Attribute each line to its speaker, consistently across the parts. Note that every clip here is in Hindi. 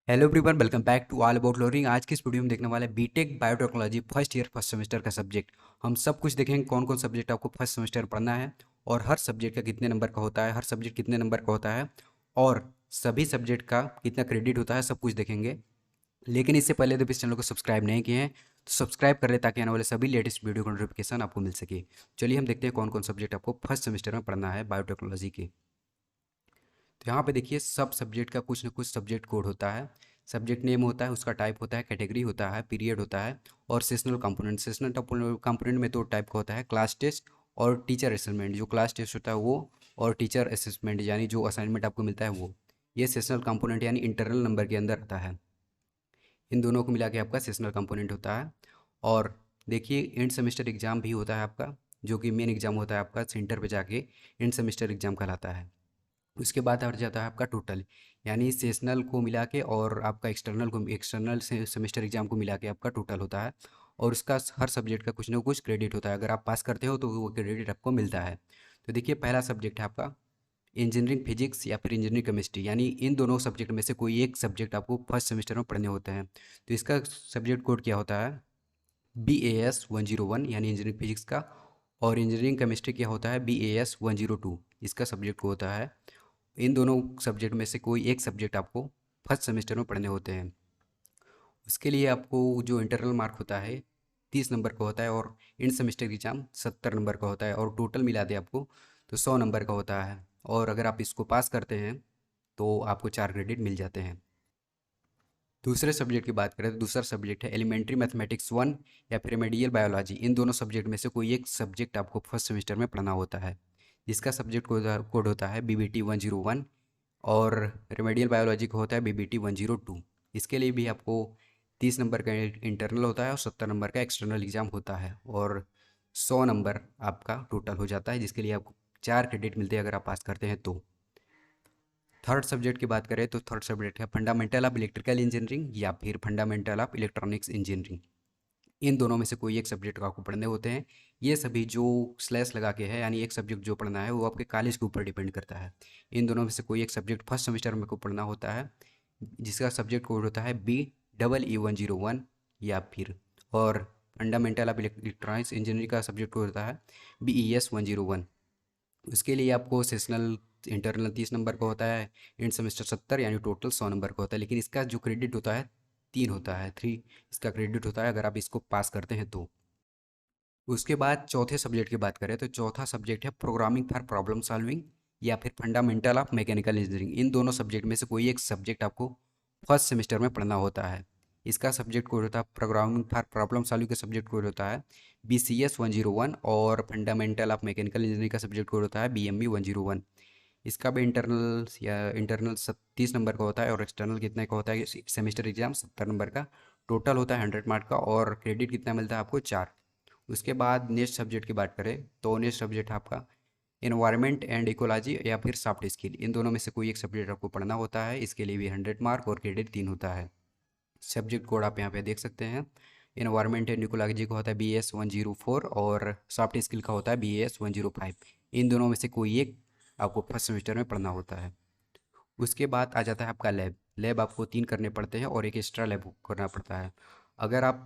Speaker 1: Hello everyone, welcome back to all about learning. आज की इस वीडियो में देखने वाले BTech biotechnology first year first semester का सब्जेक्ट। हम सब कुछ देखेंगे कौन कौन सब्जेक्ट आपको फर्स्ट सेमेस्टर में पढ़ना है और हर सब्जेक्ट का कितने नंबर का होता है, हर सब्जेक्ट कितने नंबर का होता है और सभी सब्जेक्ट का कितना क्रेडिट होता है, सब कुछ देखेंगे। लेकिन इससे पहले यदि इस चैनल को सब्सक्राइब नहीं किए हैं तो सब्सक्राइब कर ले ताकि आने वाले सभी लेटेस्ट वीडियो का नोटिफिकेशन आपको मिल सके। चलिए हम देखते हैं कौन कौन सब्जेक्ट आपको फर्स्ट सेमेस्टर में पढ़ना है बायोटेक्नोलॉजी के। तो यहाँ पे देखिए सब सब्जेक्ट का कुछ ना कुछ सब्जेक्ट कोड होता है। सब्जेक्ट नेम होता है, उसका टाइप होता है, कैटेगरी होता है, पीरियड होता है और सेशनल कंपोनेंट। सेशनल कंपोनेंट में दो टाइप का होता है, क्लास टेस्ट और टीचर असेसमेंट। जो क्लास टेस्ट होता है वो, और टीचर असेसमेंट यानी जो असाइनमेंट आपको मिलता है वो। ये सेशनल कंपोनेंट यानी इंटरनल नंबर के अंदर आता है। इन दोनों को मिला के आपका सेशनल कंपोनेंट होता है। और देखिए एंड सेमेस्टर एग्ज़ाम भी होता है आपका, जो कि मेन एग्ज़ाम होता है आपका सेंटर पे जाके एंड सेमेस्टर एग्ज़ाम कहलाता है। उसके बाद आ जाता है आपका टोटल, यानी सेशनल को मिला के और आपका एक्सटर्नल से सेमेस्टर एग्जाम को मिला के आपका टोटल होता है। और उसका हर सब्जेक्ट का कुछ ना कुछ क्रेडिट होता है। अगर आप पास करते हो तो वो क्रेडिट आपको मिलता है। तो देखिए पहला सब्जेक्ट है आपका इंजीनियरिंग फिजिक्स या फिर इंजीनियरिंग केमिस्ट्री, यानी इन दोनों सब्जेक्ट में से कोई एक सब्जेक्ट आपको फर्स्ट सेमेस्टर में पढ़ने होते हैं। तो इसका सब्जेक्ट कोड क्या होता है, BAS 101 यानी इंजीनियरिंग फिजिक्स का। और इंजीनियरिंग केमिस्ट्री क्या होता है, BAS 102, इसका सब्जेक्ट को होता है। इन दोनों सब्जेक्ट में से कोई एक सब्जेक्ट आपको फर्स्ट सेमेस्टर में पढ़ने होते हैं। उसके लिए आपको जो इंटरनल मार्क होता है 30 नंबर का होता है और इन सेमेस्टर एग्जाम 70 नंबर का होता है और टोटल मिला दे आपको तो 100 नंबर का होता है। और अगर आप इसको पास करते हैं तो आपको 4 क्रेडिट मिल जाते हैं। दूसरे सब्जेक्ट की बात करें तो दूसरा सब्जेक्ट है एलिमेंट्री मैथमेटिक्स 1 या फिर रेमेडियल बायोलॉजी। इन दोनों सब्जेक्ट में से कोई एक सब्जेक्ट आपको फर्स्ट सेमेस्टर में पढ़ना होता है, जिसका सब्जेक्ट कोड होता है BBT 101 और रेमेडियल बायोलॉजी का होता है BBT 102। इसके लिए भी आपको 30 नंबर का इंटरनल होता है और 70 नंबर का एक्सटर्नल एग्ज़ाम होता है और 100 नंबर आपका टोटल हो जाता है, जिसके लिए आपको 4 क्रेडिट मिलते हैं अगर आप पास करते हैं तो। थर्ड सब्जेक्ट की बात करें तो थर्ड सब्जेक्ट है फंडामेंटल ऑफ इलेक्ट्रिकल इंजीनियरिंग या फिर फंडामेंटल ऑफ इलेक्ट्रॉनिक्स इंजीनियरिंग। इन दोनों में से कोई एक सब्जेक्ट आपको पढ़ने होते हैं। ये सभी जो स्लैश लगा के है, यानी एक सब्जेक्ट जो पढ़ना है वो आपके कॉलेज के ऊपर डिपेंड करता है। इन दोनों में से कोई एक सब्जेक्ट फर्स्ट सेमेस्टर में को पढ़ना होता है, जिसका सब्जेक्ट कोड होता है BEE 101 या फिर। और फंडामेंटल ऑफ इलेक्ट्रॉनिक्स इंजीनियरिंग का सब्जेक्ट कोड होता है BES 101। उसके लिए आपको सेशनल इंटरनल 30 नंबर का होता है, एंड सेमेस्टर 70, यानी टोटल 100 नंबर का होता है। लेकिन इसका जो क्रेडिट होता है 3 होता है, 3 इसका क्रेडिट होता है अगर आप इसको पास करते हैं तो। उसके बाद चौथे सब्जेक्ट की बात करें तो चौथा सब्जेक्ट है प्रोग्रामिंग फॉर प्रॉब्लम सॉल्विंग या फिर फंडामेंटल ऑफ मैकेनिकल इंजीनियरिंग। इन दोनों सब्जेक्ट में से कोई एक सब्जेक्ट आपको फर्स्ट सेमेस्टर में पढ़ना होता है। इसका सब्जेक्ट कोड होता है प्रोग्रामिंग फॉर प्रॉब्लम सॉल्विंग का सब्जेक्ट कोड होता है BCS 101 और फंडामेंटल ऑफ मैकेनिकल इंजीनियरिंग का सब्जेक्ट कोड होता है BME 101। इसका भी इंटरनल या इंटरनल 30 नंबर का होता है और एक्सटर्नल कितने का होता है, सेमेस्टर एग्जाम 70 नंबर का। टोटल होता है 100 मार्क का और क्रेडिट कितना मिलता है आपको 4। उसके बाद नेक्स्ट सब्जेक्ट की बात करें तो नेक्स्ट सब्जेक्ट आपका एनवायरनमेंट एंड इकोलॉजी या फिर सॉफ्ट स्किल। इन दोनों में से कोई एक सब्जेक्ट आपको पढ़ना होता है। इसके लिए भी 100 मार्क और क्रेडिट 3 होता है। सब्जेक्ट कोड आप यहाँ पे देख सकते हैं। एनवायरनमेंट एंड इकोलॉजी का होता है BS 104 और सॉफ्ट स्किल का होता है BAS 105। इन दोनों में से कोई एक आपको फर्स्ट सेमेस्टर में पढ़ना होता है। उसके बाद आ जाता है आपका लैब। लैब आपको 3 करने पड़ते हैं और एक एक्स्ट्रा लैब करना पड़ता है। अगर आप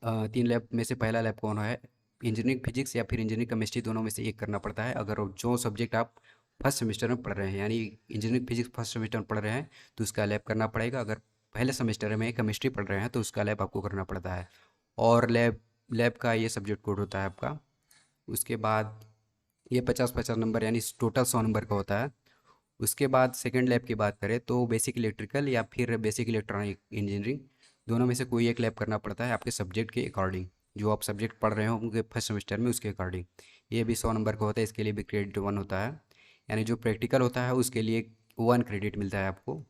Speaker 1: 3 लैब में से पहला लैब कौन है, इंजीनियरिंग फिजिक्स या फिर इंजीनियरिंग केमिस्ट्री, दोनों में से एक करना पड़ता है। अगर जो सब्जेक्ट आप फर्स्ट सेमेस्टर में पढ़ रहे हैं, यानी इंजीनियरिंग फिजिक्स फर्स्ट सेमेस्टर में पढ़ रहे हैं तो उसका लैब करना पड़ेगा। अगर पहले सेमेस्टर में केमिस्ट्री पढ़ रहे हैं तो उसका लैब आपको करना पड़ता है। और लैब लैब का ये सब्जेक्ट कोड होता है आपका। उसके बाद ये 50-50 नंबर यानी टोटल 100 नंबर का होता है। उसके बाद सेकंड लैब की बात करें तो बेसिक इलेक्ट्रिकल या फिर बेसिक इलेक्ट्रॉनिक इंजीनियरिंग, दोनों में से कोई एक लैब करना पड़ता है आपके सब्जेक्ट के अकॉर्डिंग। जो आप सब्जेक्ट पढ़ रहे हो उनके फर्स्ट सेमेस्टर में उसके अकॉर्डिंग। ये भी 100 नंबर का होता है, इसके लिए भी क्रेडिट 1 होता है। यानी जो प्रैक्टिकल होता है उसके लिए 1 क्रेडिट मिलता है आपको।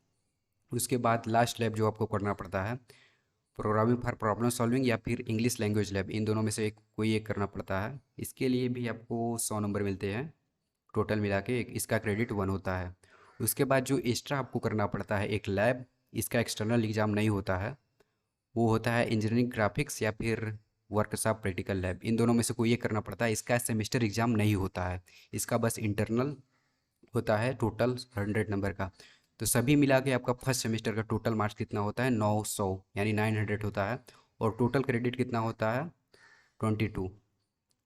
Speaker 1: उसके बाद लास्ट लैब जो आपको करना पड़ता है प्रोग्रामिंग फॉर प्रॉब्लम सॉल्विंग या फिर इंग्लिश लैंग्वेज लैब। इन दोनों में से एक कोई एक करना पड़ता है। इसके लिए भी आपको 100 नंबर मिलते हैं। टोटल मिला के इसका क्रेडिट 1 होता है। उसके बाद जो एक्स्ट्रा आपको करना पड़ता है एक लैब, इसका एक्सटर्नल एग्ज़ाम नहीं होता है, वो होता है इंजीनियरिंग ग्राफिक्स या फिर वर्कशॉप प्रैक्टिकल लैब। इन दोनों में से कोई एक करना पड़ता है। इसका सेमेस्टर एग्ज़ाम नहीं होता है, इसका बस इंटरनल होता है टोटल 100 नंबर का। तो सभी मिला के आपका फर्स्ट सेमेस्टर का टोटल मार्क्स कितना होता है, 900 यानी 900 होता है। और टोटल क्रेडिट कितना होता है, 22।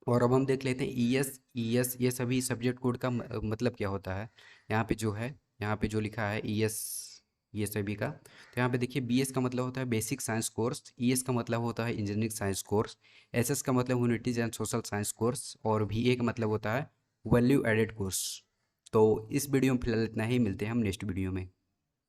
Speaker 1: और अब हम देख लेते हैं ई एस ये सभी सब्जेक्ट कोड का मतलब क्या होता है। यहाँ पे जो है, यहाँ पे जो लिखा है ई एस ये सभी का, तो यहाँ पे देखिए बी एस का मतलब होता है basic science course, E S का मतलब होता है engineering science course, S S का मतलब humanities and social science course, और वी ए का मतलब होता है वैल्यू एडेड कोर्स। तो इस वीडियो में फिलहाल इतना ही, मिलते हैं हम नेक्स्ट वीडियो में।